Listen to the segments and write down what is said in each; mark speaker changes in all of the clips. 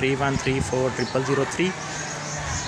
Speaker 1: 31340003.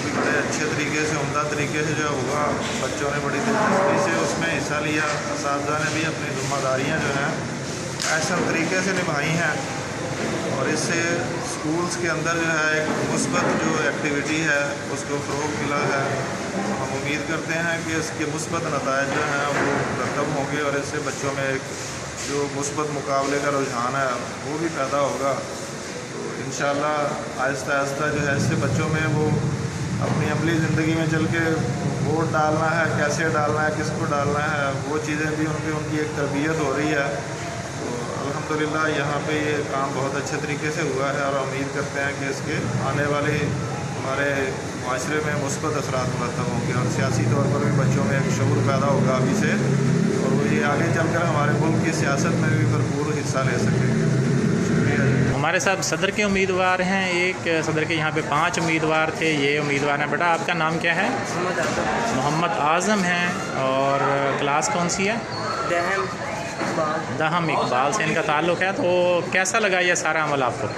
Speaker 2: भी बड़े अच्छे तरीके से, उम्दा तरीके से जो होगा, बच्चों ने बड़ी दिलचस्पी से उसमें हिस्सा लिया। असातिज़ा ने भी अपनी ज़िम्मेदारियाँ जो हैं अहसन तरीके से निभाई हैं और इससे स्कूल्स के अंदर जो है एक मुस्बत जो एक्टिविटी है उसको फ़रोग़ मिला है। हम उम्मीद करते हैं कि इसके मुस्बत नताइज जो हैं वो मुरतब होंगे और इससे बच्चों में एक जो मुस्बत मुकाबले का रुझान है वो भी पैदा होगा। तो इंशाअल्लाह आहिस्ता आहिस्ता जो है इससे बच्चों में वो अपनी अमली ज़िंदगी में चल के वोट डालना है, कैसे डालना है, किसको डालना है, वो चीज़ें भी उनकी एक तरबियत हो रही है। तो अल्हम्दुलिल्लाह यहाँ पे ये काम बहुत अच्छे तरीके से हुआ है और उम्मीद करते हैं कि इसके आने वाले हमारे माशरे में मुस्बत असरात मुरतब होंगे और सियासी तौर पर भी बच्चों में एक शऊर पैदा होगा अभी से और वो ये आगे चलकर हमारे मुल्क की सियासत में भी भरपूर हिस्सा ले सकेंगे। शुक्रिया जी।
Speaker 1: हमारे साथ सदर के उम्मीदवार हैं, एक सदर के यहाँ पे 5 उम्मीदवार थे, ये उम्मीदवार हैं। बेटा आपका नाम क्या है? मोहम्मद आज़म हैं और क्लास कौन सी है? दहम इकबाल से इनका ताल्लुक़ है। तो कैसा लगा ये सारा अमल आपको?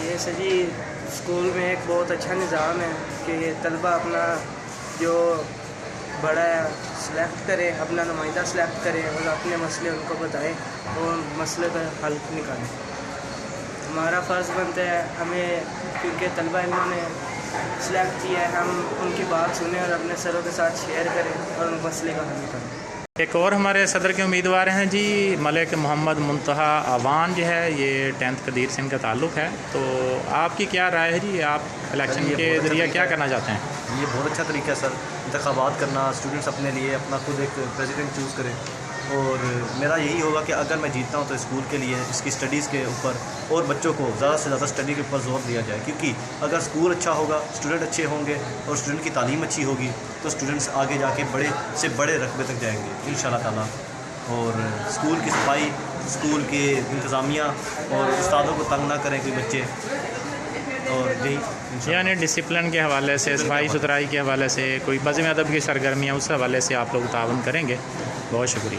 Speaker 3: ये सर जी स्कूल में एक बहुत अच्छा निज़ाम है कि तलबा अपना जो बड़ा सेलेक्ट करे, अपना नुमाइंदा सेलेक्ट करे और अपने मसले उनको बताएं और मसले का हल निकालें। हमारा फ़र्ज़ बनता है हमें, क्योंकि तलबा इन्होंने सेलेक्ट किया है, हम उनकी बात सुनें और अपने सरों के साथ शेयर करें और उन मसले का हल निकालें।
Speaker 1: एक और हमारे सदर के उम्मीदवार हैं जी, मलिक मोहम्मद मुंतहा अवान जो है, ये 10th कदीर से इनका ताल्लुक़ है। तो आपकी क्या राय है जी, आप इलेक्शन के ज़रिए क्या करना चाहते हैं?
Speaker 4: ये बहुत अच्छा तरीका है सर, इंतखाबात करना, स्टूडेंट्स अपने लिए अपना खुद एक प्रेसिडेंट चूज़ करें। और मेरा यही होगा कि अगर मैं जीतता हूँ तो स्कूल के लिए, इसकी स्टडीज़ के ऊपर और बच्चों को ज़्यादा से ज़्यादा स्टडी के ऊपर जोर दिया जाए, क्योंकि अगर स्कूल अच्छा होगा, स्टूडेंट अच्छे होंगे और स्टूडेंट की तालीम अच्छी होगी तो स्टूडेंट्स आगे जाके बड़े से बड़े रकबे तक जाएंगे इंशाअल्लाह ताला। और स्कूल की सफाई, स्कूल के इंतज़ामिया और उस्तादों को तंग ना करें कोई बच्चे, और यही
Speaker 1: यानी डिसिप्लिन के हवाले से, सफाई सुथराई के हवाले से, कोई बज़्म अदब की सरगर्मियाँ, उस हवाले से आप लोग तावन करेंगे। बहुत शुक्रिया।